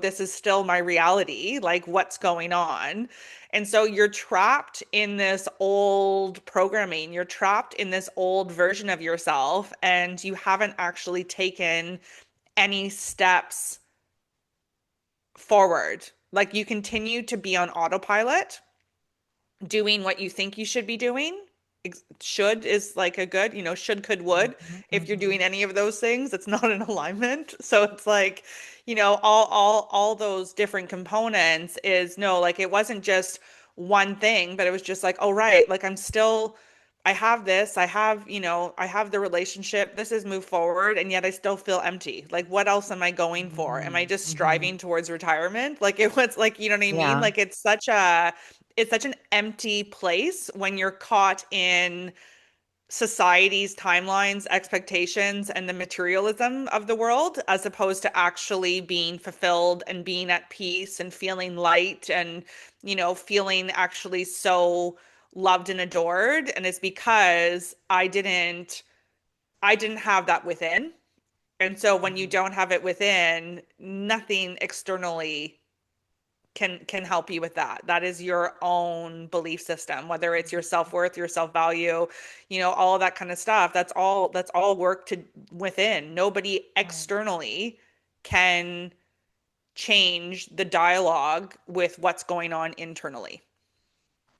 this is still my reality, like what's going on? And so you're trapped in this old programming, you're trapped in this old version of yourself, and you haven't actually taken any steps forward. Like you continue to be on autopilot, doing what you think you should be doing. Should is like a good, should, could, would. Mhm, If you're doing mhm. any of those things, it's not in alignment. So it's like, all those different components is no, like it wasn't just one thing, but it was just like, oh right, like I have this, I have the relationship, this is moved forward, and yet I still feel empty. Like what else am I going for? Am I Mhm, just mhm. striving towards retirement? Like it was like, you know what I mean? Yeah. Like it's such an empty place when you're caught in society's timelines, expectations, and the materialism of the world, as opposed to actually being fulfilled and being at peace and feeling light and, feeling actually so loved and adored. And it's because I didn't have that within. And so when you Mhm. don't have it within, nothing externally can help you with that. That is your own belief system, whether it's your self-worth, your self-value, all of that kind of stuff. That's all work to within. Nobody Right. externally can change the dialogue with what's going on internally.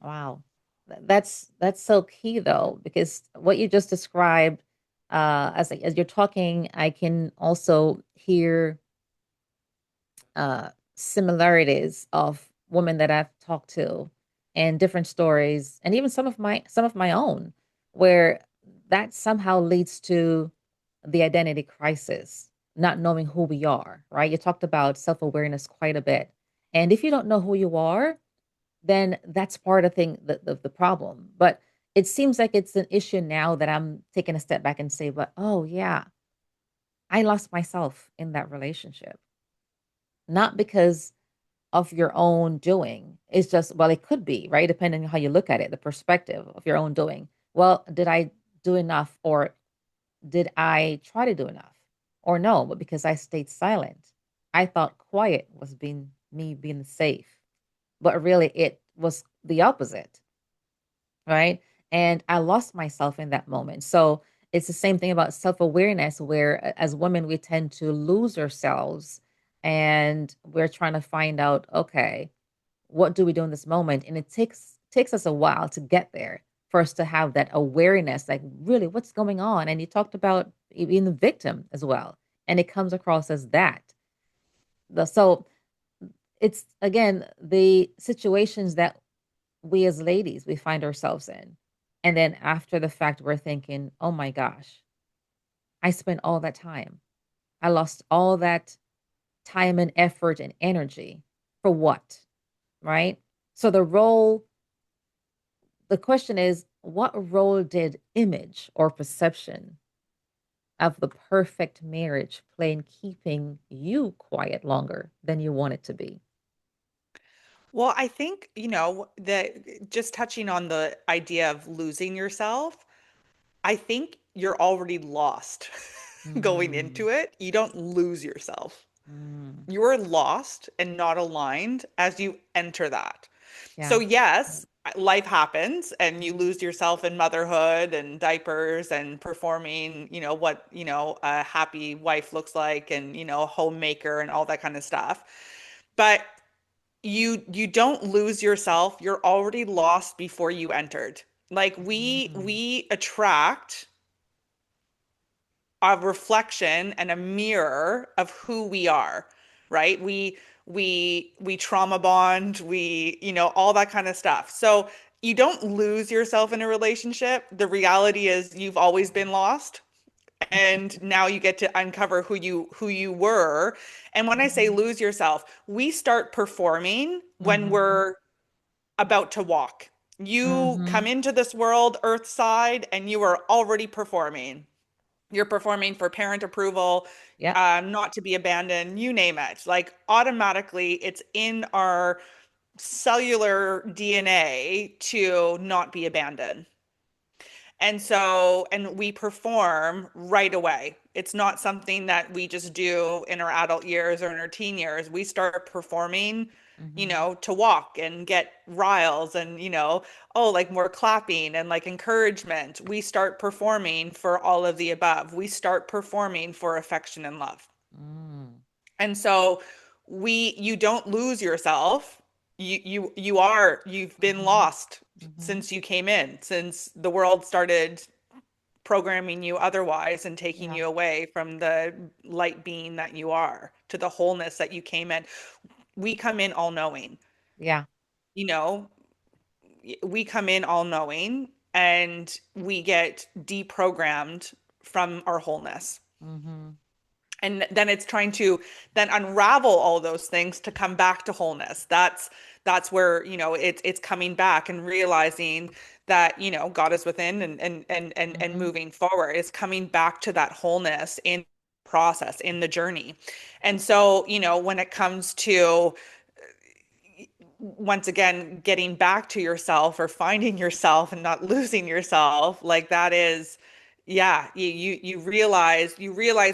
Wow. That's so key though, because what you just described, as you're talking, I can also hear similarities of women that I've talked to and different stories, and even some of my own, where that somehow leads to the identity crisis, not knowing who we are, right? You talked about self-awareness quite a bit. And if you don't know who you are, then that's part of the problem. But it seems like it's an issue now that I'm taking a step back and say, but oh yeah, I lost myself in that relationship. Not because of your own doing. It's just, well, it could be, right? Depending on how you look at it, the perspective of your own doing. Well, did I do enough, or did I try to do enough? Or no, but because I stayed silent, I thought quiet was being me being safe. But really it was the opposite, right? And I lost myself in that moment. So it's the same thing about self-awareness, where as women we tend to lose ourselves, and we're trying to find out, okay, what do we do in this moment? And it takes us a while to get there, for us to have that awareness, like really what's going on. And you talked about being the victim as well, and it comes across as that. So it's again the situations that we as ladies we find ourselves in, and then after the fact we're thinking, oh my gosh, I spent all that time, I lost all that time and effort and energy for what, right? So the question is, what role did image or perception of the perfect marriage play in keeping you quiet longer than you want it to be? Well, I think, that just touching on the idea of losing yourself, I think you're already lost going Mm, into it. You don't lose yourself. mm, You're lost and not aligned as you enter that. So, yeah. yes, life happens and you lose yourself in motherhood and diapers and performing, what, a happy wife looks like and, homemaker and all that kind of stuff. But you don't lose yourself. You're already lost before you entered. Like Mm, we attract a reflection and a mirror of who we are, right? We trauma bond, all that kind of stuff. So you don't lose yourself in a relationship. The reality is you've always been lost, and now you get to uncover who you were. And when I say mhm, lose yourself, we start performing when mhm, we're about to walk. You come mhm. into this world earth side and you are already performing. You're performing for parent approval, Yep. not to be abandoned, you name it. Like automatically, it's in our cellular DNA to not be abandoned. And we perform right away. It's not something that we just do in our adult years or in our teen years. We start performing, Mm-hmm. to walk and get riles and, oh, like more clapping and like encouragement. We start performing for all of the above. We start performing for affection and love. Mm. And so you don't lose yourself. You've been Mm-hmm. lost Mm-hmm. since you came in, since the world started programming you otherwise and taking Yeah. you away from the light being that you are to the wholeness that you came in. We come in all knowing, Yeah. you know, we come in all knowing and we get deprogrammed from our wholeness. Mm-hmm. And then it's trying to then unravel all those things to come back to wholeness. That's where, it's coming back and realizing that, God is within and Mm-hmm. moving forward. It's coming back to that wholeness in process, in the journey. And so, when it comes to once again getting back to yourself or finding yourself and not losing yourself, like that is, yeah, you realize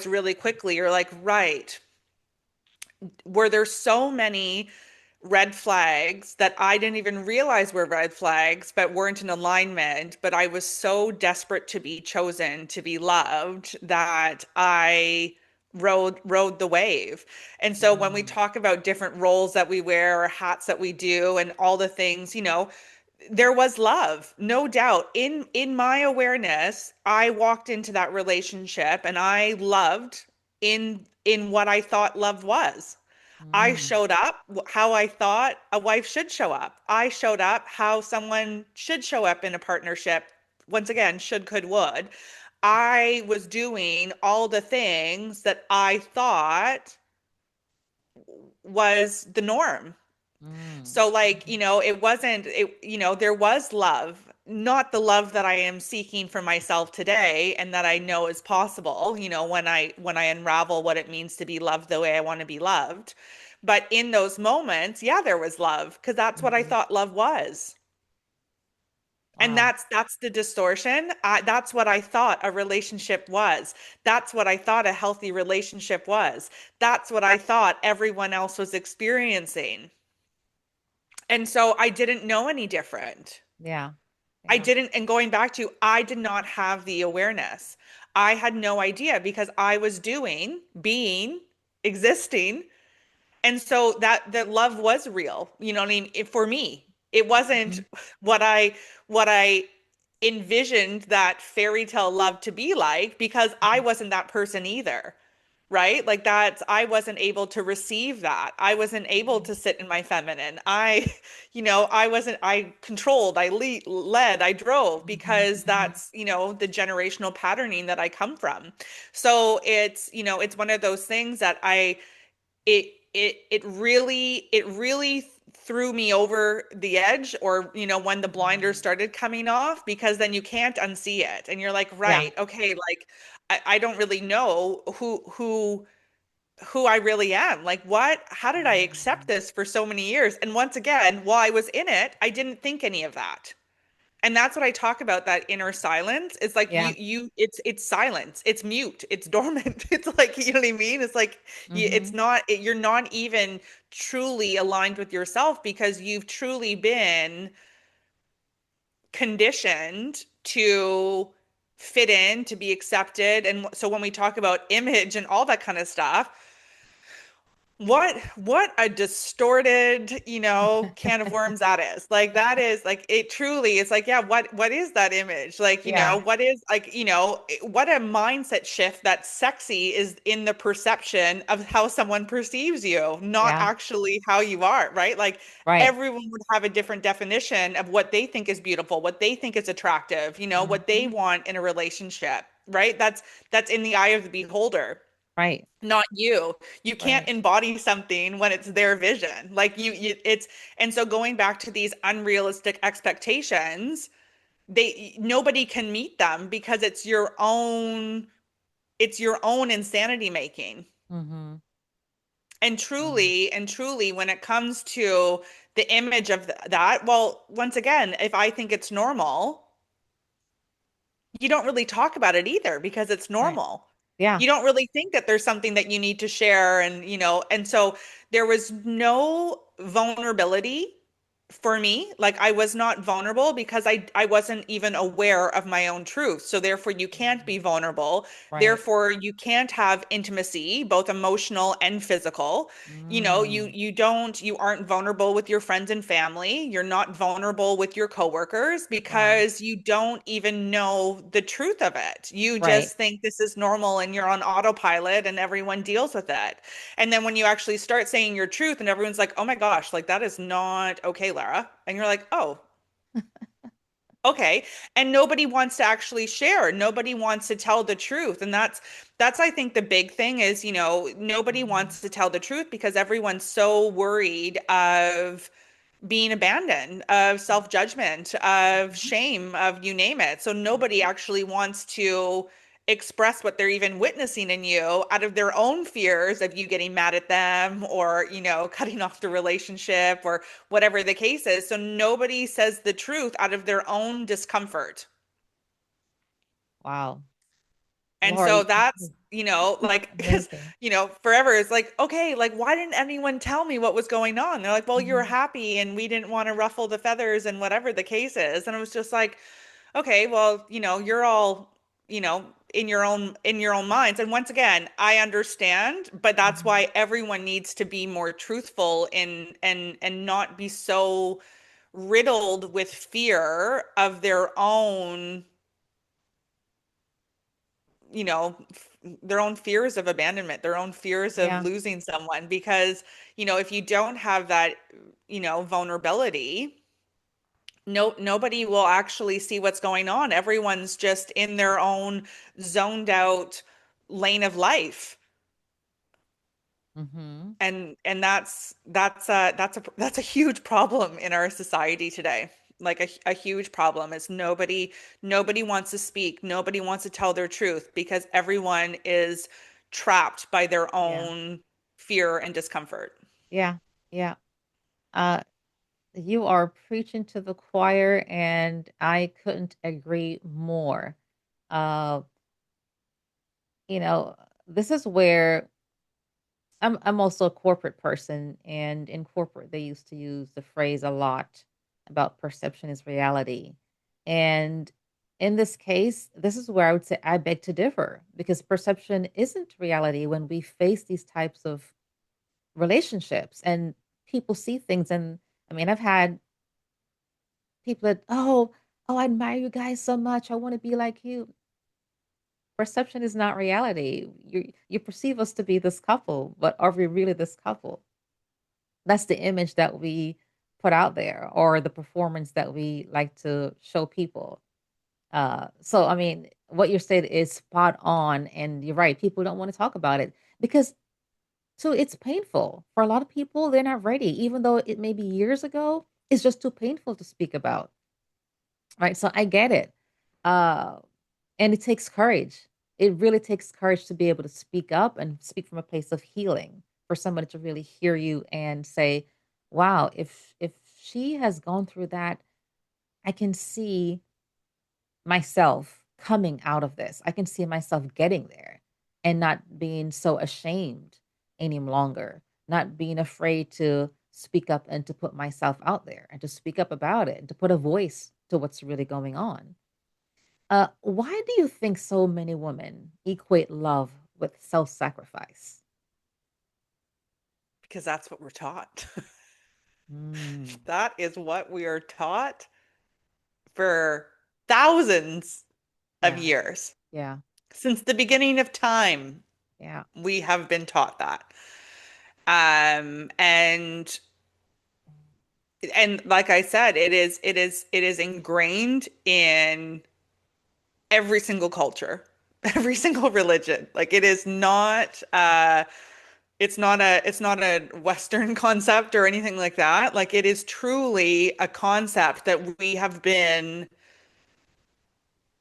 really quickly, you're like, right, were there so many red flags that I didn't even realize were red flags, but weren't in alignment. But I was so desperate to be chosen, to be loved, that I rode the wave. And so when we Mm. talk about different roles that we wear or hats that we do and all the things, there was love, no doubt. In my awareness, I walked into that relationship and I loved in what I thought love was. I Mm. showed up how I thought a wife should show up. I showed up how someone should show up in a partnership. Once again, should, could, would. I was doing all the things that I thought was the norm. Mm. So like, Mhm. it wasn't it, there was love, not the love that I am seeking for myself today and that I know is possible, when I unravel what it means to be loved the way I want to be loved. But in those moments, yeah, there was love because that's what I Mhm. thought love was. And Wow. that's the distortion. That's what I thought a relationship was. That's what I thought a healthy relationship was. That's what I thought everyone else was experiencing. And so I didn't know any different. Yeah. I Yeah. didn't, and going back to, I did not have the awareness. I had no idea because I was doing, being, existing. And so that love was real. You know what I mean? For me, it wasn't Mhm. what I envisioned that fairy tale love to be like because I Mhm. wasn't that person either. Right? Like that's, I wasn't able to receive that. I wasn't able Mhm. to sit in my feminine. I controlled, led, I drove Mhm. because Mhm. that's, the generational patterning that I come from. So it's one of those things that it really threw me over the edge, or when the blinders Mm. started coming off, because then you can't unsee it and you're like, Yeah. right, okay, like I don't really know who I really am. Like, how did I accept Mm. this for so many years? And once again, while I was in it, I didn't think any of that. And that's what I talk about, that inner silence. It's like Yeah. it's silence. It's mute. It's dormant. It's like, you know what I mean? It's like it's Mhm. not, you're not even truly aligned with yourself because you've truly been conditioned to fit in, to be accepted. And so when we talk about image and all that kind of stuff, what a distorted, can of worms that is. Like that is like, it truly is like, yeah, what is that image? Like, Yeah. what is like, what a mindset shift that sexy is in the perception of how someone perceives you, not Yeah. actually how you are, right? Like Right. everyone would have a different definition of what they think is beautiful, what they think is attractive, what they Mhm. want in a relationship, right? That's in the eye of the beholder, Right. not you. You can't Right. embody something when it's their vision. Like it's, and so going back to these unrealistic expectations, nobody can meet them because it's your own insanity making. Mhm. Mm. And truly, when it comes to the image of that, well, once again, if I think it's normal, you don't really talk about it either because it's Right. normal. Yeah. You don't really think that there's something that you need to share and so there was no vulnerability for me. Like I was not vulnerable because I wasn't even aware of my own truth. So therefore you can't Mhm. be vulnerable. Right. Therefore you can't have intimacy, both emotional and physical. Mm. You aren't vulnerable with your friends and family. You're not vulnerable with your coworkers Wow. because you don't even know the truth of it. You Right. just think this is normal and you're on autopilot and everyone deals with it. And then when you actually start saying your truth and everyone's like, "Oh my gosh, like that is not okay, Lara." And you're like, "Oh, okay." And nobody wants to actually share. Nobody wants to tell the truth. And that's I think the big thing is, nobody Mhm. wants to tell the truth because everyone's so worried of being abandoned, of self-judgment, of Mhm. shame, of you name it. So nobody Mhm. actually wants to express what they're even witnessing in you out of their own fears of you getting mad at them or, cutting off the relationship or whatever the case is. So nobody says the truth out of their own discomfort. Wow. And Lori, so that's, like, amazing. forever it's like, okay, like, why didn't anyone tell me what was going on? They're like, well, you were Mhm. happy and we didn't want to ruffle the feathers and whatever the case is. And it was just like, okay, well, you're all, in your own minds. And once again, I understand, but that's Mhm. why everyone needs to be more truthful and not be so riddled with fear of their own fears of abandonment, their own fears of Yeah. losing someone. Because, if you don't have that, vulnerability, nobody will actually see what's going on. Everyone's just in their own zoned out lane of life. Mhm. And that's a huge problem in our society today. Like a huge problem is nobody wants to speak, nobody wants to tell their truth because everyone is trapped by their Yeah. own fear and discomfort. Yeah. Yeah. Uh, you are preaching to the choir, and I couldn't agree more. Uh, you know, this is where I'm also a corporate person, and in corporate they used to use the phrase a lot about perception is reality. And in this case, this is where I would say I beg to differ because perception isn't reality when we face these types of relationships and people see things. And I mean, I've had people that, oh, I admire you guys so much. I want to be like you. Perception is not reality. You perceive us to be this couple, but are we really this couple? That's the image that we put out there or the performance that we like to show people. So I mean, what you said is spot on, and you're right. People don't want to talk about it because so it's painful for a lot of people. They're not ready, even though it may be years ago. It's just too painful to speak about, right? So I get it, uh, and it takes courage. It really takes courage to be able to speak up and speak from a place of healing for somebody to really hear you and say, "Wow, if she has gone through that, I can see myself coming out of this. I can see myself getting there and not being so ashamed any longer, not being afraid to speak up and to put myself out there and to speak up about it and to put a voice to what's really going on." Why do you think so many women equate love with self sacrifice? Because that's what we're taught. Mm, That is what we are taught for thousands of yeah, years. yeah, Since the beginning of time, yeah. we have been taught that. And like I said, it is ingrained in every single culture, every single religion. Like it's not a Western concept or anything like that. Like it is truly a concept that we have been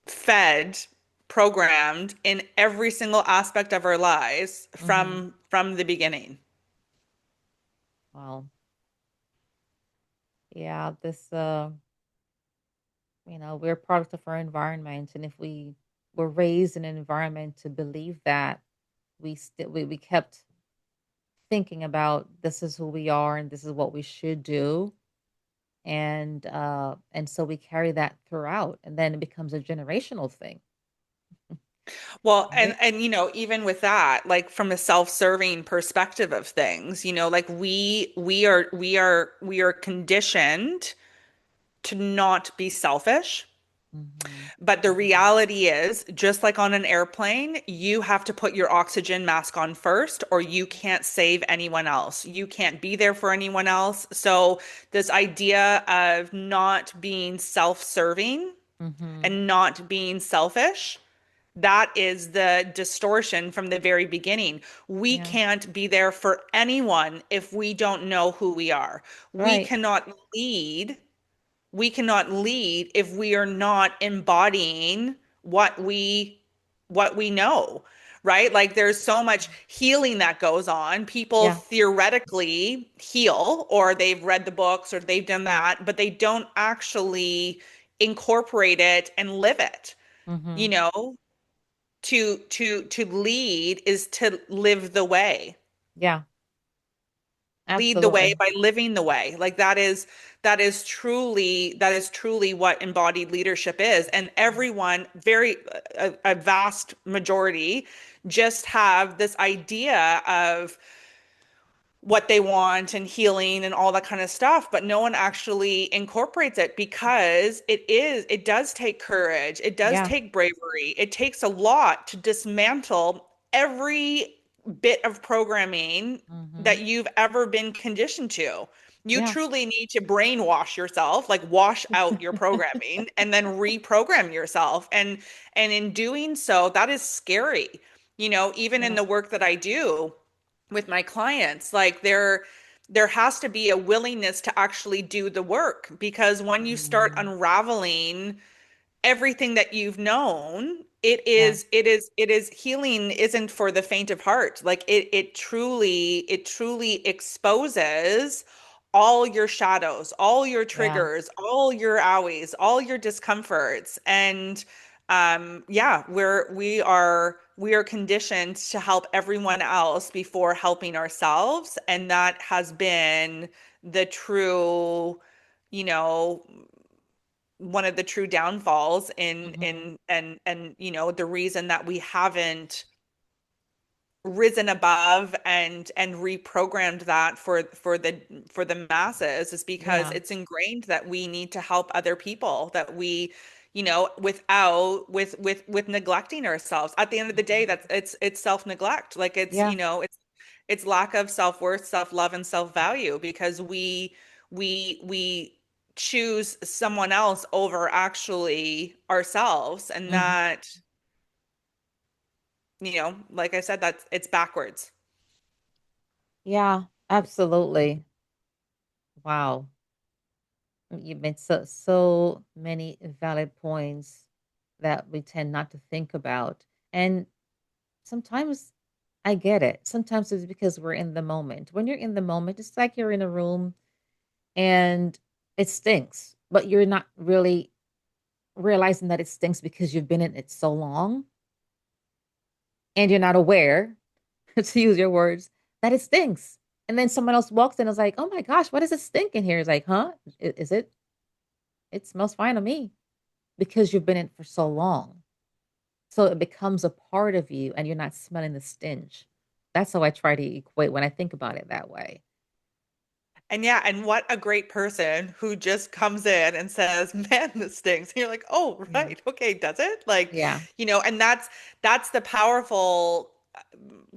fed, programmed in every single aspect of our lives Hmm. from the beginning. Well, yeah, We're a product of our environment, and if we were raised in an environment to believe that, we kept thinking about this is who we are and this is what we should do, and so we carry that throughout, and then it becomes a generational thing, Well, right? and even with that, like from a self-serving perspective of things, like we are conditioned to not be selfish. Hmm. But the reality is, just like on an airplane, you have to put your oxygen mask on first, or you can't save anyone else. You can't be there for anyone else. So, this idea of not being self-serving Hmm. and not being selfish, that is the distortion from the very beginning. We Yeah. can't be there for anyone if we don't know who we are. We Right. cannot lead we cannot lead if we are not embodying what we know, right? Like there's so much healing that goes on. People Yeah. theoretically heal, or they've read the books, or they've done that, but they don't actually incorporate it and live it. You Hmm. know, to lead is to live the way. Yeah. Lead the way Absolutely. by living the way. Like that is truly what embodied leadership is. And everyone, a vast majority, just have this idea of what they want and healing and all that kind of stuff, but no one actually incorporates it, because it does take courage, it does Yeah. take bravery, it takes a lot to dismantle every bit of programming that Hmm. you've ever been conditioned to. You Yeah. truly need to brainwash yourself, like wash out your programming and then reprogram yourself. And in doing so, that is scary. Even in Yeah. the work that I do with my clients, like there has to be a willingness to actually do the work, because when you start Hmm. unraveling everything that you've known, it Yeah. is it is it is healing isn't for the faint of heart. Like it truly exposes all your shadows, all your Yeah. triggers, all your owies, all your discomforts. And yeah, we are conditioned to help everyone else before helping ourselves, and that has been the true, you know one of the true downfalls in Hmm. in and the reason that we haven't risen above and reprogrammed that for the masses, is because Yeah. it's ingrained that we need to help other people, that we without with neglecting ourselves. At the end of the day, Hmm. it's self-neglect. Like Yeah. it's lack of self-worth, self-love, and self-value, because we choose someone else over actually ourselves. And Hmm. that, like I said, that's it's backwards. Yeah. Absolutely. Wow. You've made so many valid points that we tend not to think about. And sometimes I get it. Sometimes it's because we're in the moment. When you're in the moment, it's like you're in a room and it stinks, but you're not really realizing that it stinks because you've been in it so long and you're not aware, to use your words, that it stinks. And then someone else walks in and is like, oh my gosh, what does it stink in here? It's like, huh? Is it? It smells fine to me because you've been in it for so long. So it becomes a part of you and you're not smelling the stench. That's how I try to equate when I think about it that way. And yeah, and what a great person who just comes in and says, "Man, this stinks." And you're like, "Oh, Yeah. right. Okay, does it?" Like, Yeah. and that's the powerful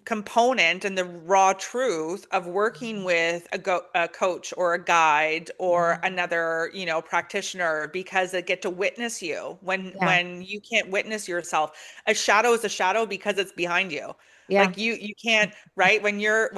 component and the raw truth of working Mhm. with a coach or a guide or Mhm. another, practitioner, because they get to witness you when Yeah. when you can't witness yourself. A shadow is a shadow because it's behind you. Yeah. Like you can't, right? When you're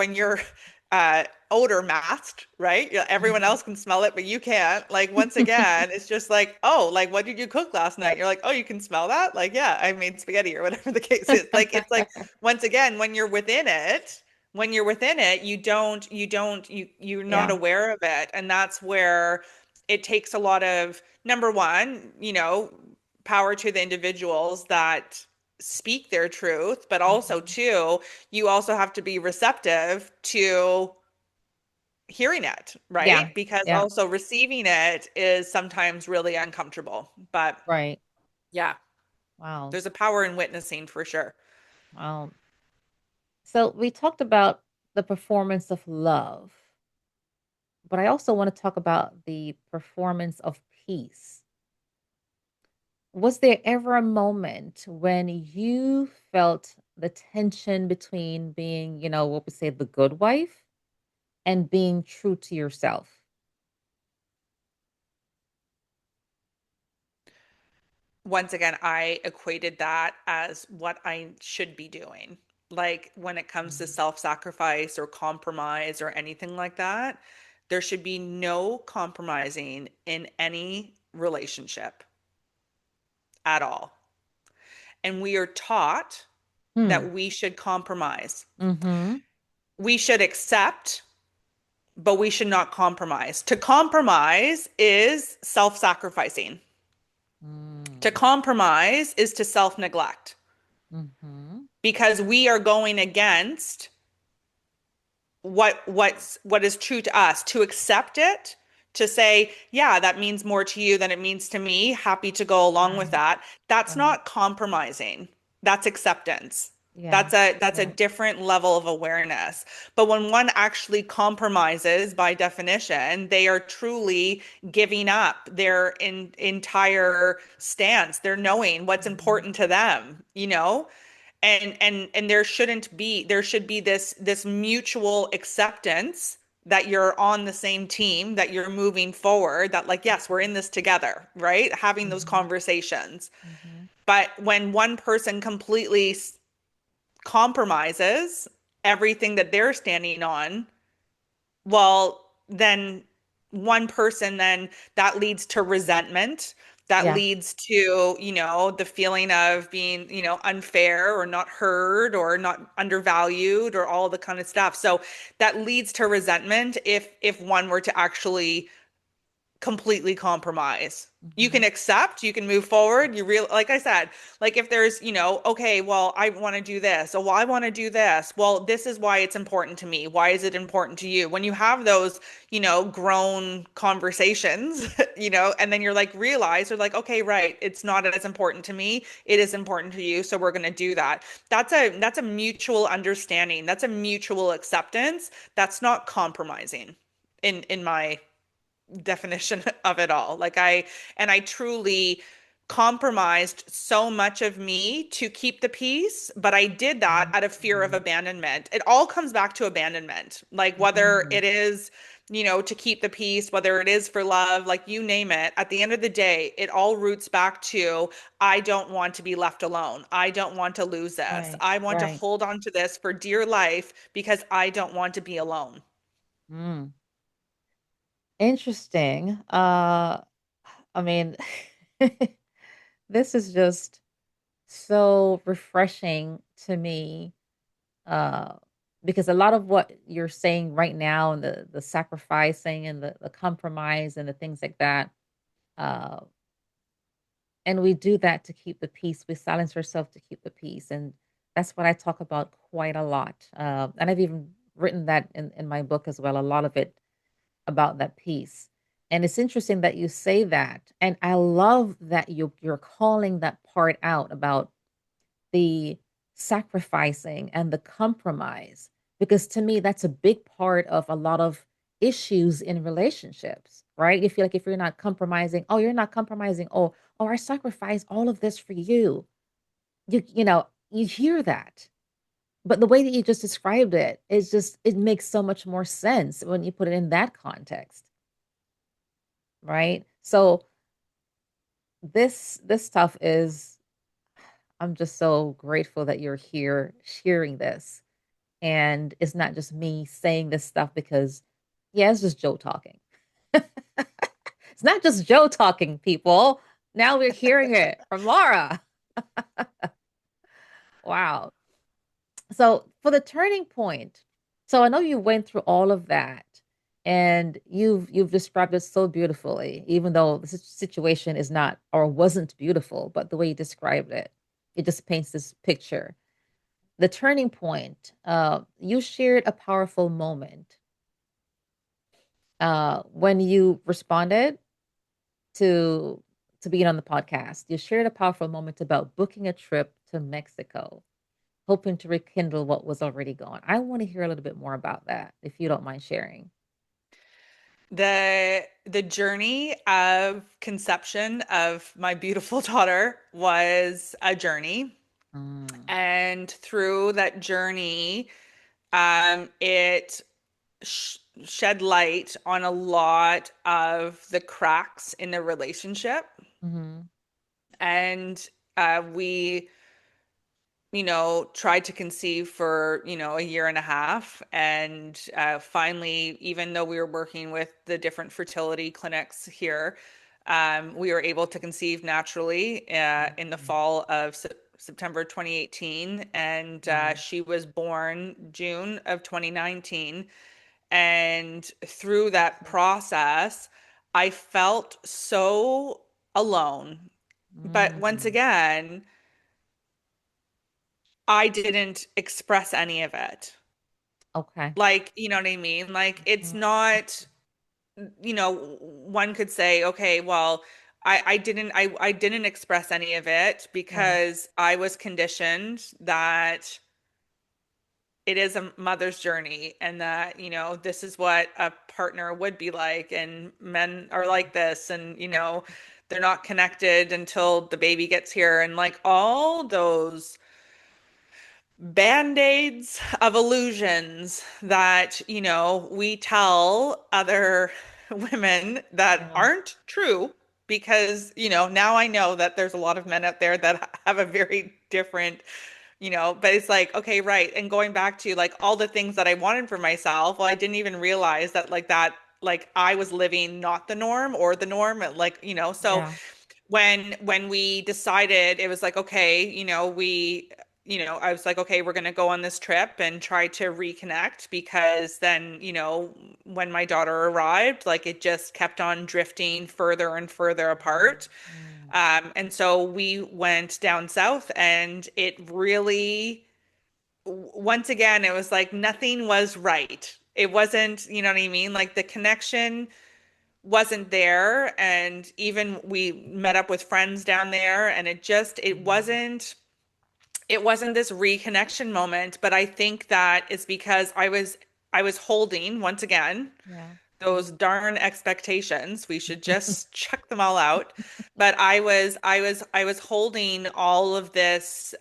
odor masked, right? Yeah, everyone Mhm. else can smell it, but you can't. Like once again, it's just like, oh, like what did you cook last night? You're like, oh, you can smell that? Like, yeah, I made spaghetti or whatever the case is. Like it's like once again, when you're within it, you're not Yeah. aware of it. And that's where it takes a lot of, number one, power to the individuals that speak their truth, but also Mhm. two, you also have to be receptive to hearing it, Yeah. right? Because Yeah. also receiving it is sometimes really uncomfortable. But Right. yeah, Wow. there's a power in witnessing for sure. Wow. So we talked about the performance of love, but I also want to talk about the performance of peace. Was there ever a moment when you felt the tension between being, what we say, the good wife and being true to yourself? Once again, I equated that as what I should be doing. Like when it comes to Mhm. self-sacrifice or compromise or anything like that, there should be no compromising in any relationship at all. And we are taught Hmm. that we should compromise. Mm-hmm. We should accept, but we should not compromise. To compromise is self-sacrificing. To Mm. compromise is to self-neglect Mm-hmm. because we are going against what is true to us. To accept it, to say, yeah, that means more to you than it means to me, happy to go along with Right. that. That's Right. not compromising. That's acceptance. Yeah. That's a Yeah. different level of awareness. But when one actually compromises, by definition, they are truly giving up their entire stance. They're knowing what's Mm-hmm. important to them, and there should be this mutual acceptance that you're on the same team, that you're moving forward, that like, yes, we're in this together, right? Having those Mm-hmm. conversations. Mm-hmm. But when one person completely compromises everything that they're standing on, well, then one person, then that leads to resentment. That Yeah. leads to, the feeling of being, unfair or not heard or not undervalued or all the kind of stuff. So that leads to resentment if one were to actually completely compromise. You Mm-hmm. can accept, you can move forward. Like I said, like if there's, okay, well, I want to do this. Oh, well, I want to do this. Well, this is why it's important to me. Why is it important to you? When you have those, grown conversations, and then you're like, realize, or like, okay, right, it's not as important to me. It is important to you. So we're going to do that. That's a mutual understanding. That's a mutual acceptance. That's not compromising in my definition of it all. I truly compromised so much of me to keep the peace, but I did that out of fear of Mm-hmm. abandonment. It all comes back to abandonment. Like whether Mm-hmm. it is, to keep the peace, whether it is for love, like you name it, at the end of the day, it all roots back to I don't want to be left alone. I don't want to lose this. Right. I want to Right. hold on to this for dear life because I don't want to be alone. Mm. Interesting. I mean, this is just so refreshing to me, uh, because a lot of what you're saying right now and the sacrificing and the compromise and the things like that, uh, and we do that to keep the peace. We silence ourselves to keep the peace, and that's what I talk about quite a lot. And I've even written that in my book as well. A lot of it about that piece. And it's interesting that you say that. And I love that you're calling that part out about the sacrificing and the compromise, because to me that's a big part of a lot of issues in relationships, right? You feel like if you're not compromising, oh, you're not compromising, oh, I sacrifice all of this for you. You hear that. But the way that you just described it is just, it makes so much more sense when you put it in that context, right? So this stuff is, I'm just so grateful that you're here sharing this. And it's not just me saying this stuff because, yeah, it's just Joe talking. It's not just Joe talking, people. Now we're hearing it from Laura. Wow. So for the turning point, so I know you went through all of that And you've described it so beautifully, even though the situation is not or wasn't beautiful, but the way you described it, it just paints this picture. The turning point, you shared a powerful moment when you responded to being on the podcast. You shared a powerful moment about booking a trip to Mexico, hoping to rekindle what was already gone. I want to hear a little bit more about that, if you don't mind sharing. The journey of conception of my beautiful daughter was a journey. Mm, And through that journey, it sh shed light on a lot of the cracks in the relationship. mm-hmm, And we, tried to conceive for, a year and a half. And finally, even though we were working with the different fertility clinics here, we were able to conceive naturally in the mm-hmm. fall of September 2018. And Wow. she was born June of 2019. And through that Beautiful. process, I felt so alone. But once Mm, again, I didn't express any of it. okay. Like, you know what I mean? Like, it's Mhm, not, one could say, okay, well, I didn't express any of it yeah. because I was conditioned that it is a mother's journey and that, this is what a partner would be like, and men are like this, and, they're not connected until the baby gets here, and like all those band-aids of illusions that, we tell other women that Yeah. aren't true because, now I know that there's a lot of men out there that have a very different, but it's like, okay, right. And going back to like all the things that I wanted for myself, well, I didn't even realize like I was living not the norm or the norm, like, so Yeah. when we decided, it was like, okay, I was like, okay, we're gonna go on this trip and try to reconnect, because then, when my daughter arrived, like it just kept on drifting further and further apart. Mm, And so we went down south, and it really, once again, it was like nothing was right. It wasn't, you know what I mean? Like the connection wasn't there. And even we met up with friends down there, and mm, it wasn't this reconnection moment. But I think that it's because I was holding, once again, yeah. those darn expectations. We should just check them all out. But I was holding all of this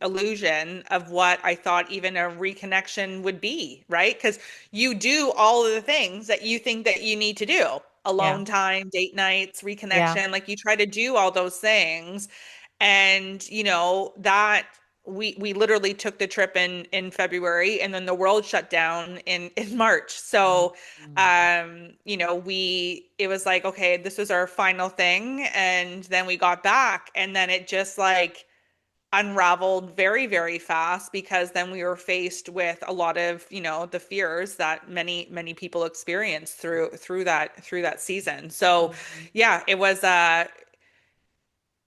illusion of what I thought even a reconnection would be, right? Because you do all of the things that you think that you need to do. Yeah. Alone time, date nights, Yeah. reconnection, like you try to do all those things. And that we literally took the trip in February, and then the world shut down in March. Mm, So mm, we it was like, okay, this was our final thing. And then we got back, and then it just like unraveled very, very fast, because then we were faced with a lot of, the fears that many, many people experience through that season. So mhm. yeah, it was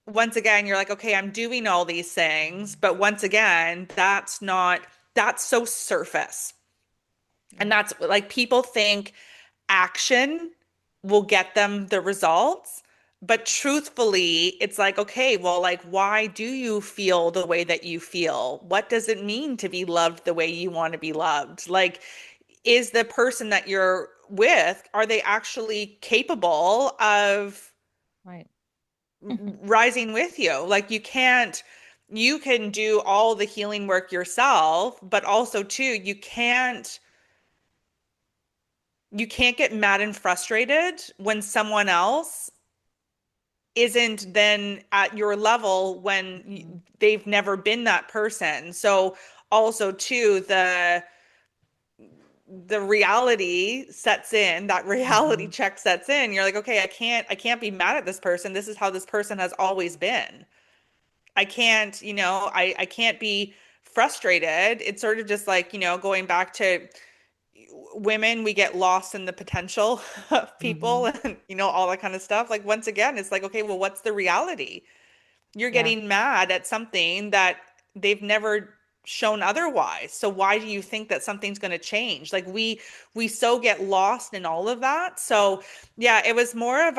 once again, you're like, okay, I'm doing all these things, but once again, that's so surface. And Yeah. that's like, people think action will get them the results. But truthfully, it's like, okay, well, like, why do you feel the way that you feel? What does it mean to be loved the way you want to be loved? Like, is the person that you're with, are they actually capable of Right. rising with you? Like, you can do all the healing work yourself, but also too, you can't get mad and frustrated when someone else isn't then at your level, when Mhm, they've never been that person. So also too, the reality sets in, that reality mhm, check sets in. You're like, okay, I can't be mad at this person. This is how this person has always been. I can't, I can't be frustrated. It's sort of just like, going back to women, we get lost in the potential of people Mm-hmm. and, all that kind of stuff. Like, once again, it's like, okay, well, what's the reality? You're Yeah. getting mad at something that they've never shown otherwise. So why do you think that something's going to change? Like, we so get lost in all of that. So yeah, it was more of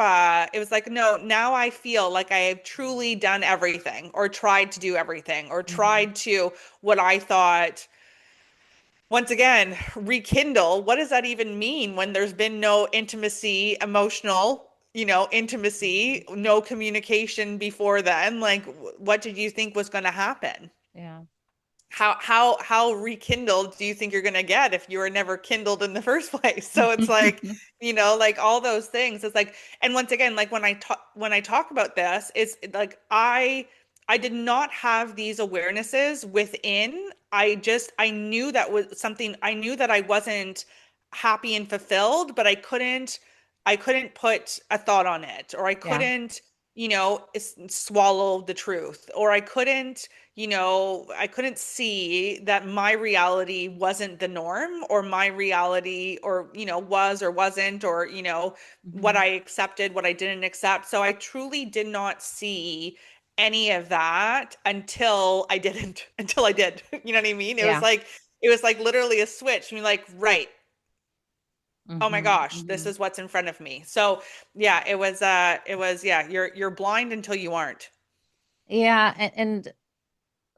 it was like, no, now I feel like I have truly done everything or tried to do everything or Mm-hmm. tried to what I thought, once again, rekindle. What does that even mean when there's been no intimacy, emotional, Mm-hmm. intimacy, no communication before then? Like, what did you think was going to happen? Yeah. How rekindled do you think you're gonna get if you were never kindled in the first place? So it's like, like all those things. It's like, and once again, like when I talk about this, it's like I did not have these awarenesses within. I knew that was something. I knew that I wasn't happy and fulfilled, but I couldn't put a thought on it, or I Yeah. couldn't, swallow the truth, or I couldn't see that my reality wasn't the norm, or my reality, or, was or wasn't, or, what Mm-hmm. I accepted, what I didn't accept. So I truly did not see any of that until I didn't, until I did. You know what I mean? Yeah. It was like literally a switch. I mean, like, right. Oh my Mm-hmm. gosh, this Mm-hmm. is what's in front of me. So yeah, yeah, you're blind until you aren't. Yeah. And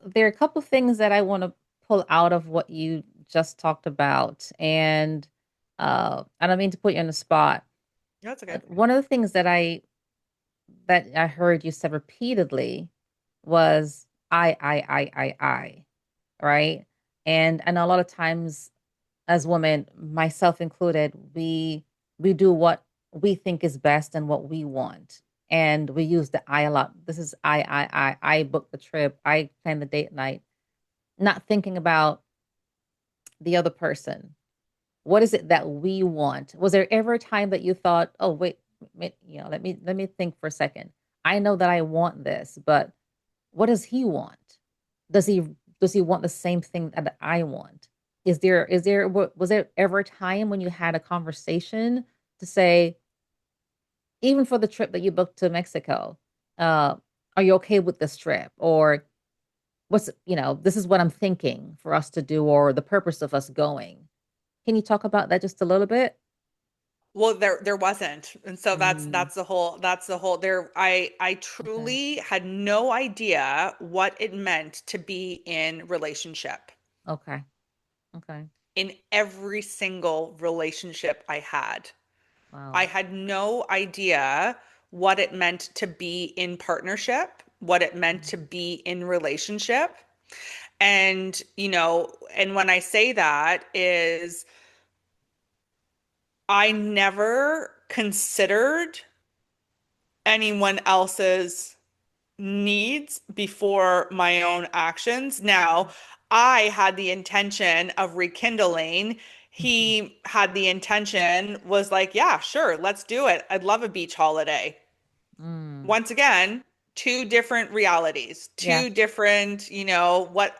there are a couple things that I want to pull out of what you just talked about. And I don't mean to put you on the spot. That's okay. One of the things that I heard you say repeatedly was I, right? And I know a lot of times as women, myself included, we do what we think is best and what we want. And we use the I a lot. This is I booked the trip, I planned the date night, not thinking about the other person. What is it that we want? Was there ever a time that you thought, "Oh, wait, let me think for a second. I know that I want this, but what does he want? Does he does he want the same thing that I want? Was there ever a time when you had a conversation to say, even for the trip that you booked to Mexico, uh, are you okay with this trip? Or this is what I'm thinking for us to do, or the purpose of us going. Can you talk about that just a little bit? Well, there wasn't. And so that's Mm, that's the whole that's the whole there I okay. truly had no idea what it meant to be in relationship. Okay. Okay. In every single relationship I had. I Wow. had no idea what it meant to be in partnership, what it meant to Mhm. be in relationship. And when I say that is I never considered anyone else's needs before my own actions. Now, I had the intention of rekindling. Mhm. He had the intention, was like, yeah, sure, let's do it. I'd love a beach holiday. Mm. Once again, two different realities, Yes. two different, what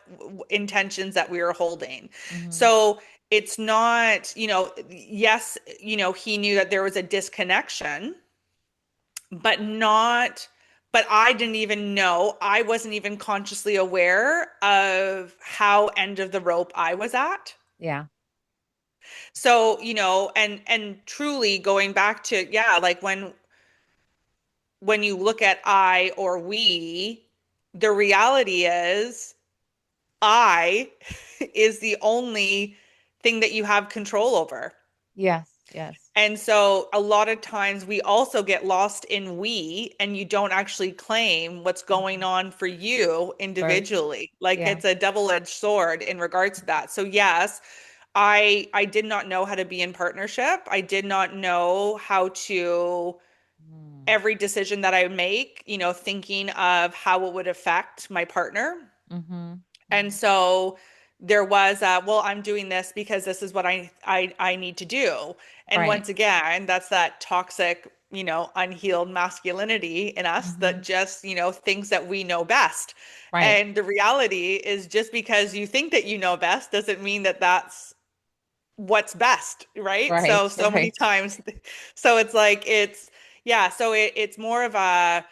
intentions that we were holding. Mhm. So it's not, yes, he knew that there was a disconnection, but not, but I didn't even know, I wasn't even consciously aware of how end of the rope I was at. Yeah. So, and truly going back to, yeah, like when you look at I or we, the reality is I is the only thing that you have control over. Yes. Yes. And so a lot of times we also get lost in we, and you don't actually claim what's going Mhm. on for you Very true. individually. Like, Yeah. it's a double-edged sword in regards to that. So yes, I did not know how to be in partnership. I did not know how to, Mm. every decision that I make, thinking of how it would affect my partner. Mhm. And Mhm. so there was well, I'm doing this because this is what I need to do. And Right. once again, that's that toxic, unhealed masculinity in us that Mhm. just, thinks that we know best. Right. And the reality is, just because you think that you know best doesn't mean that that's what's best, right? Right, So many right. times. So it's like yeah, so it's more of a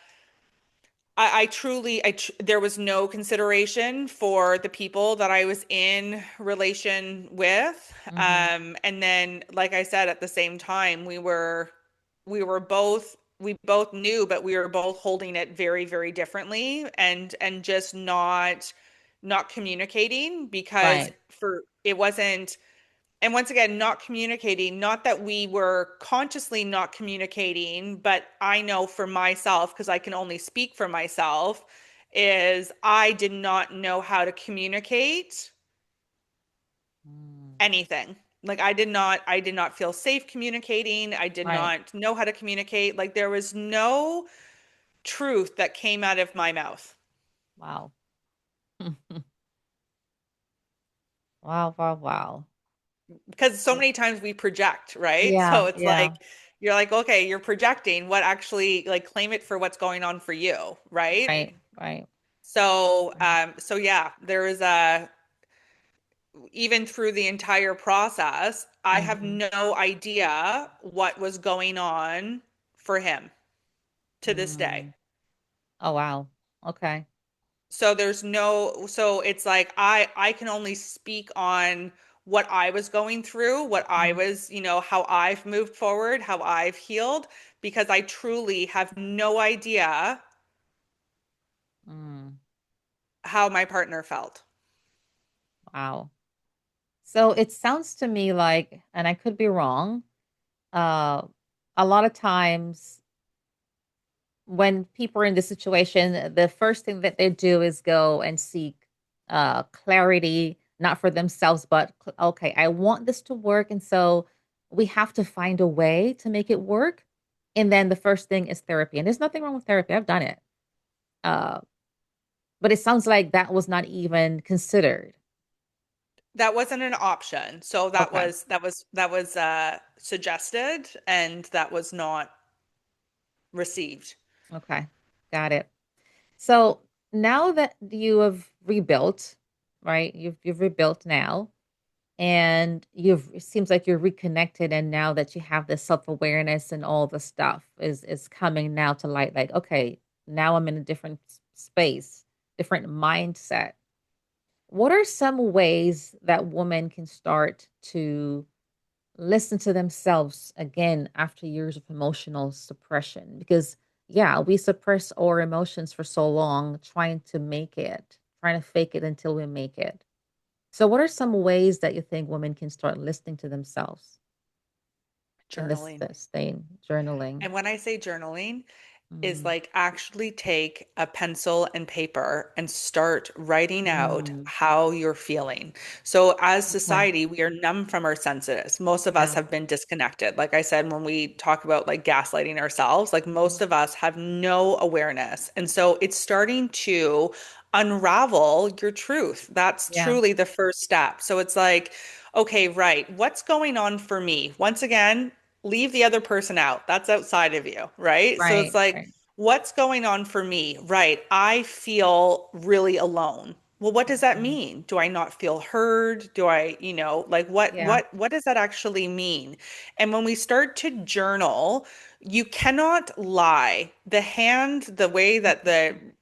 I truly, there was no consideration for the people that I was in relation with. Mm-hmm. And then, like I said, at the same time, we were both, we both knew, but we were both holding it very, very differently and just not communicating because Right. for, it wasn't, and once again, not communicating, not that we were consciously not communicating, but I know for myself, because I can only speak for myself, is I did not know how to communicate Mm. anything. Like I did not feel safe communicating. I did Right. not know how to communicate. Like there was no truth that came out of my mouth. Wow. Wow, wow, wow. Because so many times we project, right? Yeah, So it's like yeah. you're like, okay, you're projecting what actually like claim it for what's going on for you, right? Right, right. So Right. so yeah, there is a even through the entire process, I have Mm-hmm. no idea what was going on for him to this day. Mm. Oh, wow. Okay. So there's no, so it's like I can only speak on what I was going through, what I Mm. was, how I've moved forward, how I've healed, because I truly have no idea Mm. how my partner felt. Wow. So it sounds to me like, and I could be wrong, uh, a lot of times when people are in this situation, the first thing that they do is go and seek clarity, not for themselves, but okay, I want this to work. And so we have to find a way to make it work. And then the first thing is therapy. And there's nothing wrong with therapy. I've done it. Uh, but it sounds like that was not even considered. That wasn't an option. So Okay. that was suggested and that was not received. Okay. Got it. So now that you have rebuilt, right? You've rebuilt now and you've it seems like you're reconnected and now that you have this self-awareness and all the stuff is coming now to light like okay, now I'm in a different space, different mindset. What are some ways that women can start to listen to themselves again after years of emotional suppression because yeah we suppress our emotions for so long trying to make it trying to fake it until we make it so what are some ways that you think women can start listening to themselves in Journaling. this thing journaling. And when I say journaling, is Mm, like actually take a pencil and paper and start writing out mm, how you're feeling. So, as okay. society, we are numb from our senses. Most of us Yeah. have been disconnected. Like I said, when we talk about like gaslighting ourselves, like Mhm. most of us have no awareness. And so, it's starting to unravel your truth. That's Yeah. truly the first step. So, it's like, okay, right, what's going on for me? Once again, leave the other person out. That's outside of you, right? So it's Right, like, right. what's going on for me? Right. I feel really alone. Well, what does that Mhm. mean? Do I not feel heard? Do I, like Yeah. what does that actually mean? And when we start to journal, you cannot lie. The way that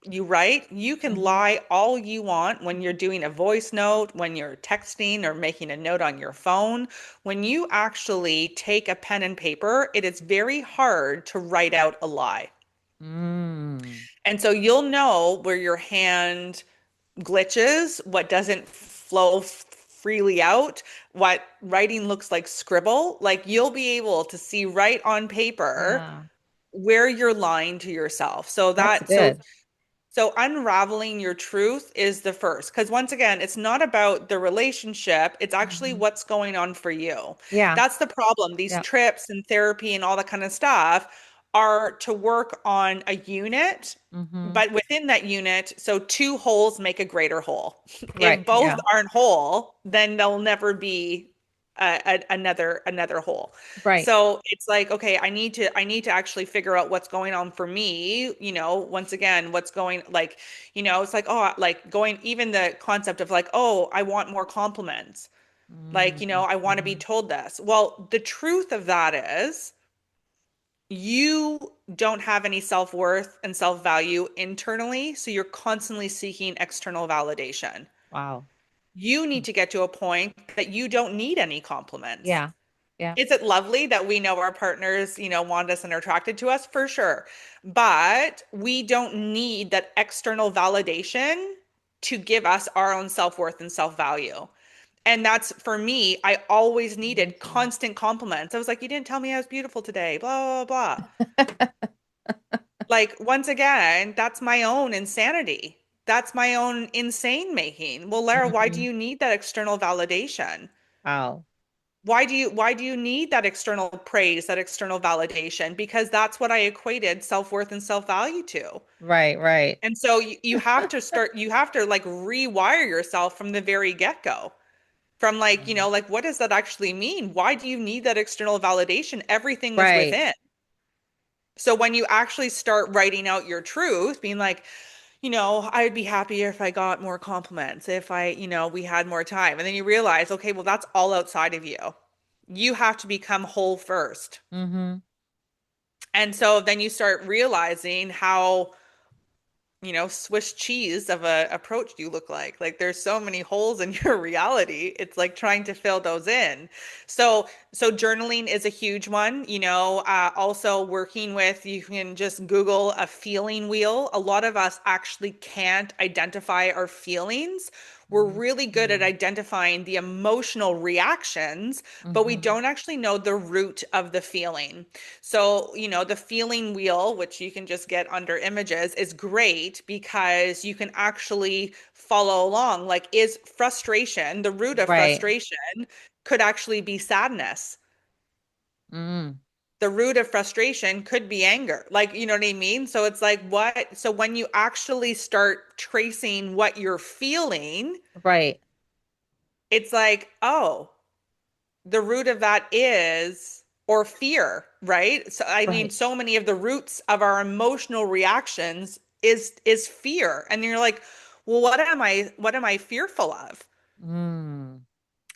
you write, you can Hmm. lie all you want when you're doing a voice note, when you're texting or making a note on your phone. When you actually take a pen and paper, it is very hard to write out a lie. Mm. And so you'll know where your hand glitches, what doesn't flow freely out, what writing looks like scribble. Like you'll be able to see right on paper Yeah. where you're lying to yourself. That's good. So unraveling your truth is the first. Because once again, it's not about the relationship, it's actually Hmm. what's going on for you. Yeah. That's the problem. These Yeah. trips and therapy and all that kind of stuff are to work on a unit, Hmm. but within that unit, so two wholes make a greater whole. Right. If both Yeah. aren't whole, then there'll never be another whole. Right. So it's like, okay, I need to actually figure out what's going on for me, once again, what's going like, it's like, oh, like going even the concept of like, oh, I want more compliments. Like, I want to be Mm-hmm. told this. Well, the truth of that is you don't have any self-worth and self-value internally, so you're constantly seeking external validation. Wow. You need to get to a point that you don't need any compliments. Yeah. Yeah. Is it lovely that we know our partners, want us and are attracted to us? For sure. But we don't need that external validation to give us our own self-worth and self-value. And that's for me, I always needed Amazing. constant compliments. I was like, you didn't tell me I was beautiful today, blah, blah, blah. Like, once again, that's my own insanity. That's my own insane making. Well, Lara, why do Hmm. you need that external validation? Wow. Why do you need that external praise, that external validation? Because that's what I equated self-worth and self-value to. Right, right. And so you have to like rewire yourself from the very get-go. From like, Wow. like what does that actually mean? Why do you need that external validation? Everything is Right. within. So when you actually start writing out your truth, being like, I'd be happier if I got more compliments, if we had more time. And then you realize, okay, well, that's all outside of you. You have to become whole first. Mm-hmm. And so then you start realizing how Swiss cheese of a approach you look like. Like there's so many holes in your reality. It's like trying to fill those in. So journaling is a huge one. Also working with, you can just Google a feeling wheel. A lot of us actually can't identify our feelings. We're really good at Mm-hmm. identifying the emotional reactions, but we Mm-hmm. don't actually know the root of the feeling. So, the feeling wheel, which you can just get under images, is great because you can actually follow along. Like, is frustration, the root of Right. frustration could actually be sadness. Mm. The root of frustration could be anger. Like, you know what I mean? So it's like, what? So when you actually start tracing what you're feeling, Right. it's like, oh, the root of that is or fear, right? So I mean, Right. so many of the roots of our emotional reactions is fear. And you're like, well, what am I fearful of? Mm.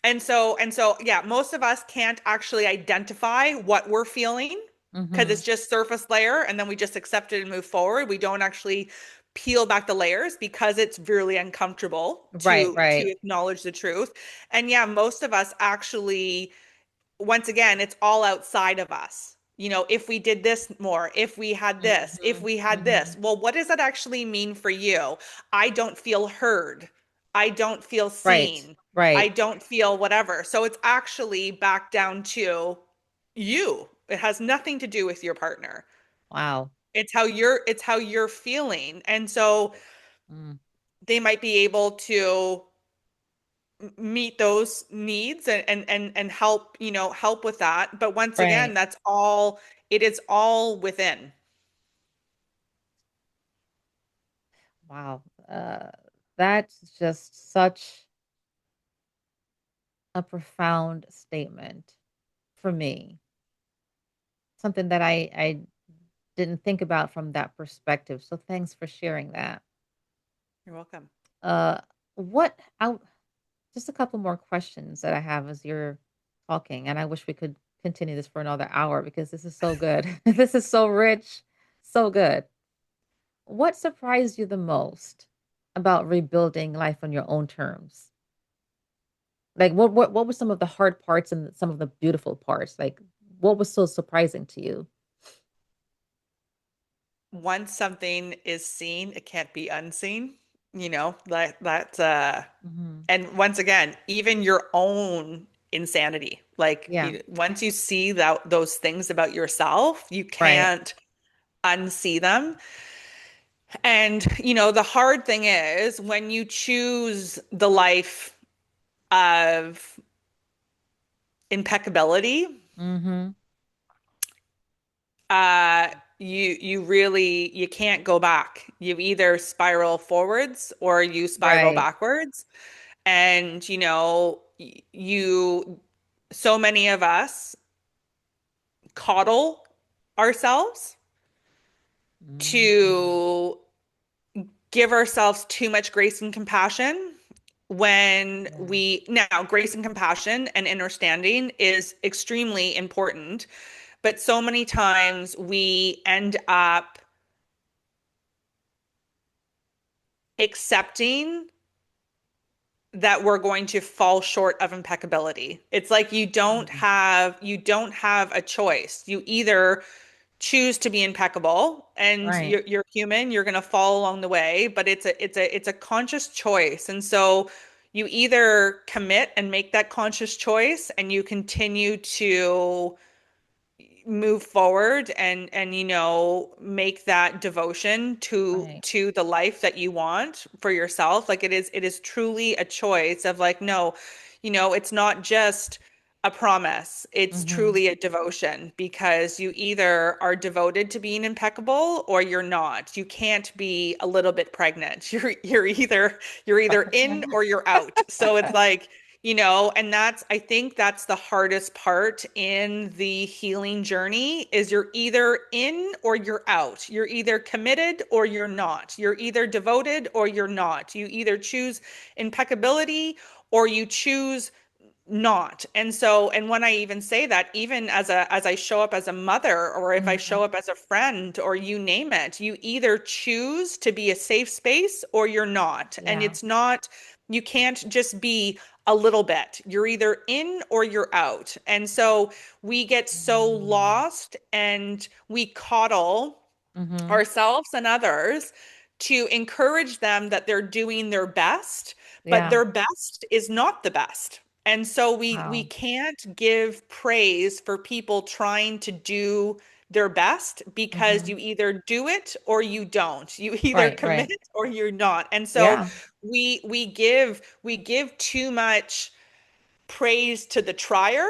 And so yeah, most of us can't actually identify what we're feeling because Mm-hmm. it's just surface layer and then we just accept it and move forward. We don't actually peel back the layers because it's really uncomfortable Right, to right. acknowledge the truth. And yeah, most of us actually, once again, it's all outside of us. If we did this more, if we had this, if Mm-hmm. we had Mm-hmm. this, well, what does that actually mean for you? I don't feel heard. I don't feel Right. seen. I Right. don't feel whatever. So it's actually back down to you. It has nothing to do with your partner. Wow. It's how you're feeling. And so Mm. they might be able to meet those needs and help, help with that. But once again, Right. it is all within. Wow. That's just such a profound statement for me. Something that I didn't think about from that perspective. So thanks for sharing that. You're welcome. Uh, what I just a couple more questions that I have as you're talking, and I wish we could continue this for another hour because this is so good. This is so rich, so good. What surprised you the most about rebuilding life on your own terms? Like what were some of the hard parts and some of the beautiful parts? Like what was so surprising to you? Once something is seen, it can't be unseen. That's Hmm. and once again, even your own insanity. Like, Yeah. once you see that those things about yourself, you Right. can't unsee them. And, the hard thing is when you choose the life of impeccability, Mm-hmm. you can't go back. You either spiral forwards or you spiral Right. backwards. And, so many of us coddle ourselves Mm-hmm. to give ourselves too much grace and compassion when Yeah. we now grace and compassion and understanding is extremely important, but so many times we end up accepting that we're going to fall short of impeccability. It's like Mm. you don't have a choice. You either choose to be impeccable and Right. you're human, you're going to fall along the way, but it's a conscious choice. And so you either commit and make that conscious choice and you continue to move forward and make that devotion Right. to the life that you want for yourself. Like it is truly a choice of like, no, it's not just a promise, it's Mm-hmm. truly a devotion, because you either are devoted to being impeccable or you're not. You can't be a little bit pregnant. You're either in or you're out. So it's like, and I think that's the hardest part in the healing journey is you're either in or you're out. You're either committed or you're not. You're either devoted or you're not. You either choose impeccability or you choose not. And so, and when I even say that, even as I show up as a mother, or if I Mm-hmm. show up as a friend, or you name it, you either choose to be a safe space or you're not. And Yeah. it's not, you can't just be a little bit. You're either in or you're out. And so we get so Mm. lost and we coddle Mm-hmm. ourselves and others to encourage them that they're doing their best, but Yeah. their best is not the best. And so we Wow. can't give praise for people trying to do their best, because Mm-hmm. you either do it or you don't. You either Right. commit Right. or you're not. And so Yeah. we give too much praise to the trier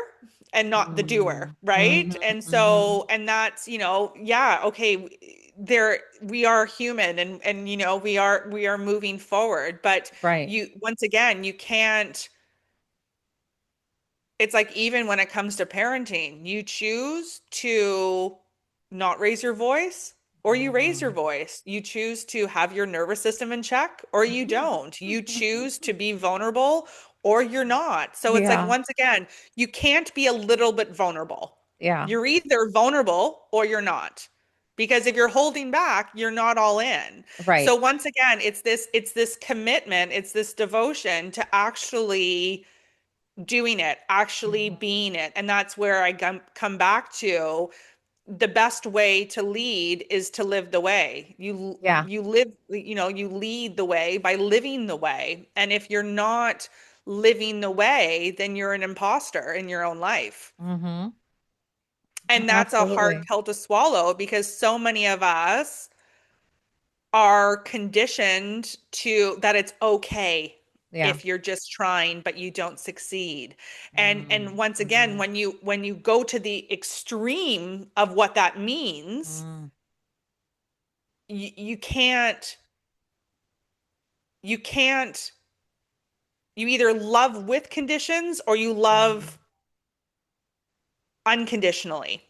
and not the doer, Mm. right? Mm-hmm. And Mm-hmm. so, and that's, yeah, okay, there we are human, and we are moving forward, but Right. you once again, you can't, it's like even when it comes to parenting, you choose to not raise your voice or you raise your Mm. voice. You choose to have your nervous system in check or you don't. You choose to be vulnerable or you're not. So it's like, Yeah. once again, you can't be a little bit vulnerable. Yeah. You're either vulnerable or you're not. Because if you're holding back, you're not all in. So Right. once again, it's this commitment, it's this devotion to actually doing it, actually Mm-hmm. being it. And that's where I come back to the best way to lead is to live the way. Yeah. You live, you lead the way by living the way. And if you're not living the way, then you're an imposter in your own life. Mm-hmm. And that's a hard Absolutely. pill to swallow, because so many of us are conditioned to that it's okay Yeah. if you're just trying but you don't succeed. And once again, Mm-hmm. when you go to the extreme of what that means, Mm. you can't, you can't, you either love with conditions or you Mm. love unconditionally.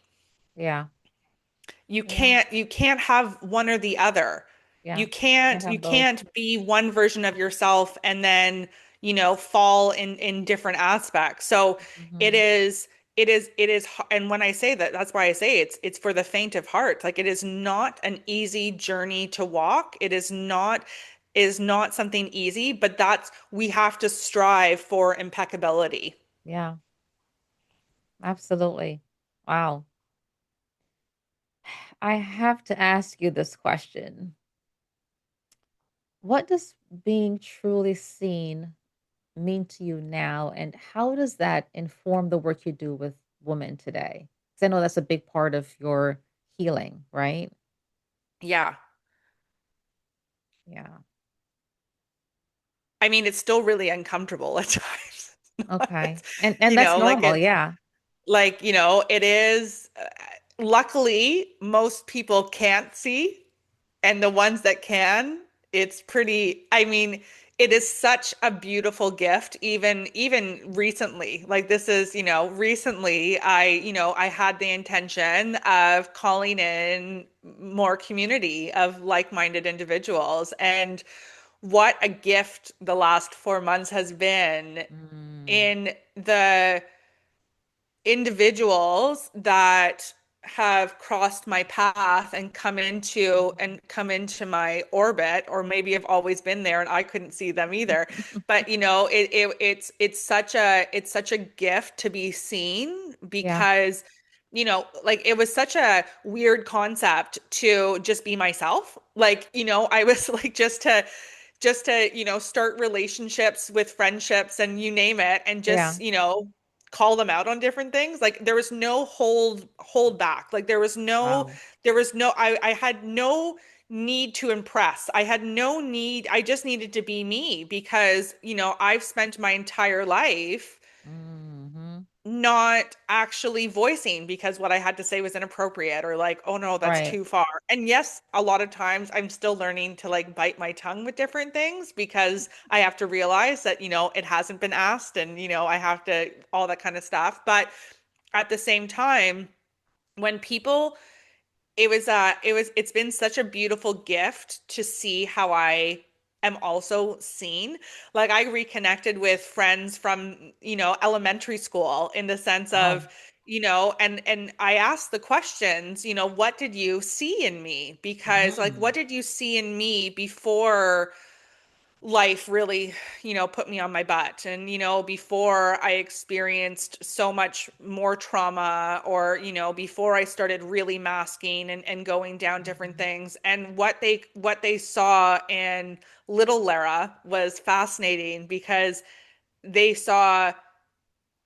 Yeah. Yeah. You can't have one or the other. Yeah. Can't You have both. can't be one version of yourself and then, fall in different aspects. So it Mm-hmm. is and when I say that, that's why I say it's for the faint of heart. Like it is not an easy journey to walk. It is not something easy, but that's we have to strive for impeccability. Yeah. Absolutely. Wow. I have to ask you this question. What does being truly seen mean to you now, and how does that inform the work you do with women today? Because I know that's a big part of your healing, right? Yeah. Yeah. I mean, it's still really uncomfortable at times. Okay. It's, And that's like normal. Yeah. it is, luckily, most people can't see. And the ones that can, it's pretty, I mean, it is such a beautiful gift, even recently. Like this is, recently I had the intention of calling in more community of like-minded individuals. And what a gift the last 4 months has been Mm, in the individuals that have crossed my path and come into my orbit, or maybe have always been there and I couldn't see them either. mhm. But it's such a gift to be seen, Yeah, because like, it was such a weird concept to just be myself. Like, I was like, just to start relationships with friendships and you name it, and yeah. just call them out on different things. Like, there was no hold back. Like, Wow. I had no need to impress. I had no need. I just needed to be me, because I've spent my entire life Hmm. not actually voicing because what I had to say was inappropriate, or like, oh no, that's Right. too far. And yes, a lot of times I'm still learning to like bite my tongue with different things, because I have to realize that, it hasn't been asked, and I have to, all that kind of stuff. But at the same time, when people it's been such a beautiful gift to see how I am also seen. Like, I reconnected with friends from, elementary school, in the sense Wow. of, and I asked the questions, what did you see in me? Because, like, Mm, what did you see in me before life really, put me on my butt? And, before I experienced so much more trauma, or, before I started really masking and going down different mhm. things. And what they saw in little Lara was fascinating, because they saw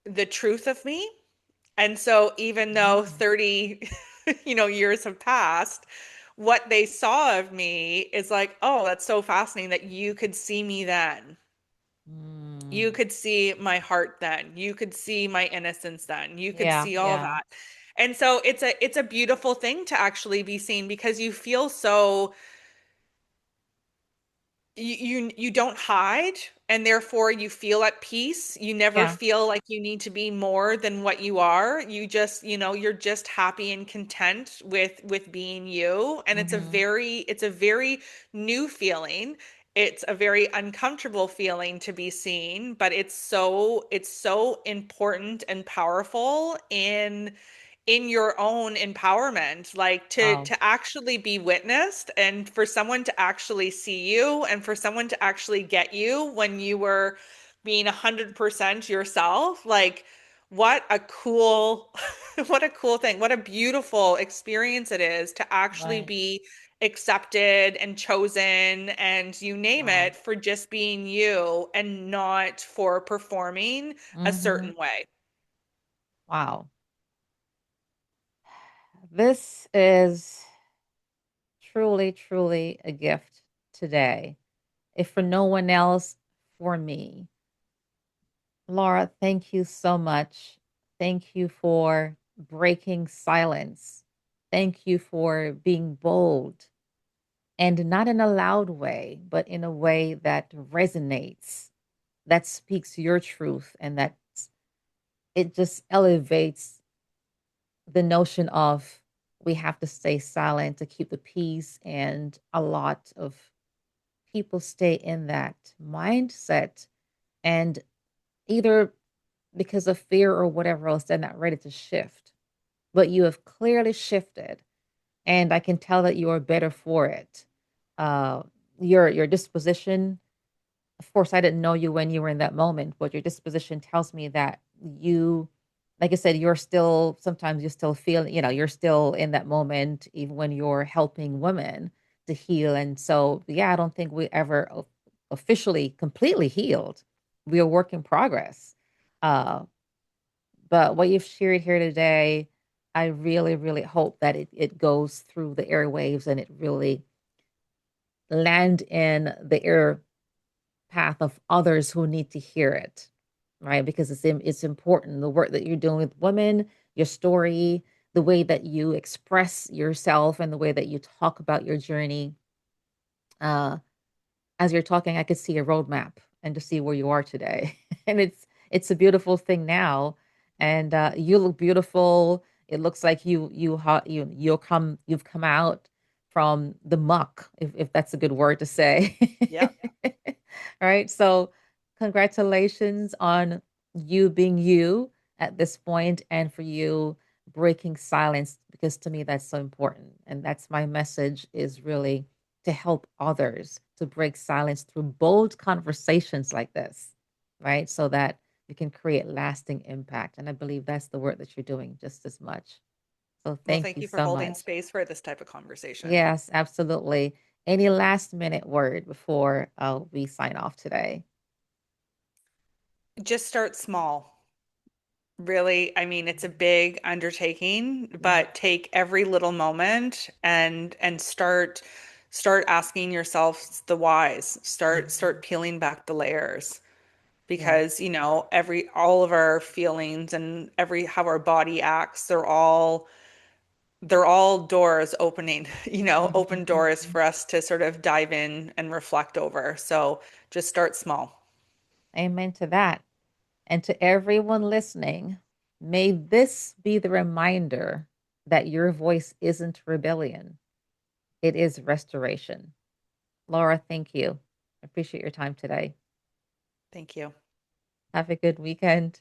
the truth of me. And so, even though Mm, 30, years have passed, what they saw of me is like, oh, that's so fascinating that you could see me then. You mm. could see my heart then. You could see my innocence then. You could Yeah, see all yeah, that. And so it's a beautiful thing to actually be seen, because you feel so, you don't hide, and therefore you feel at peace. You never yeah. feel like you need to be more than what you are. You just, you're just happy and content with being you. And Hmm. it's a very new feeling. It's a very uncomfortable feeling to be seen, but it's so important and powerful in your own empowerment, like, to Wow. to actually be witnessed, and for someone to actually see you, and for someone to actually get you when you were being 100% yourself. Like, what a cool what a cool thing, what a beautiful experience it is to actually Right. be accepted and chosen, and you name Wow. it, for just being you, and not for performing a Hmm. certain way. Wow. This is truly, truly a gift today. If for no one else, for me. Laura, thank you so much. Thank you for breaking silence. Thank you for being bold, and not in a loud way, but in a way that resonates, that speaks your truth, and that it just elevates the notion of we have to stay silent to keep the peace. And a lot of people stay in that mindset, and either because of fear or whatever else, they're not ready to shift. But you have clearly shifted, and I can tell that you are better for it. Uh, your disposition, of course, I didn't know you when you were in that moment, but your disposition tells me that you, like I said, you're still, sometimes you still feel, you're still in that moment, even when you're helping women to heal. And so, yeah, I don't think we ever officially completely healed. We are work in progress. Uh, but what you've shared here today, I really, really hope that it goes through the airwaves, and it really land in the air path of others who need to hear it, right? Because it's important. The work that you're doing with women, your story, the way that you express yourself, and the way that you talk about your journey. Uh, as you're talking, I could see a roadmap and to see where you are today, and it's a beautiful thing now. And you look beautiful. It looks like you've come out from the muck, if that's a good word to say. Yeah. All right. So, congratulations on you being you at this point and for you breaking silence, because to me that's so important. And that's my message, is really to help others to break silence through bold conversations like this, right? So that you can create lasting impact. And I believe that's the work that you're doing just as much. So Well, thank thank you you for so holding much. space for this type of conversation. Yes, absolutely. Any last minute word before we sign off today? Just start small. Really, I mean, it's a big undertaking, Mhm. but take every little moment and start asking yourself the whys. Start Mhm. peeling back the layers Yes. because, every all of our feelings and every how our body acts, they're all doors opening, open Mhm, doors mhm. for us to sort of dive in and reflect over. So just start small. Amen to that. And to everyone listening, may this be the reminder that your voice isn't rebellion, it is restoration. Laura, thank you. I appreciate your time today. Thank you. Have a good weekend.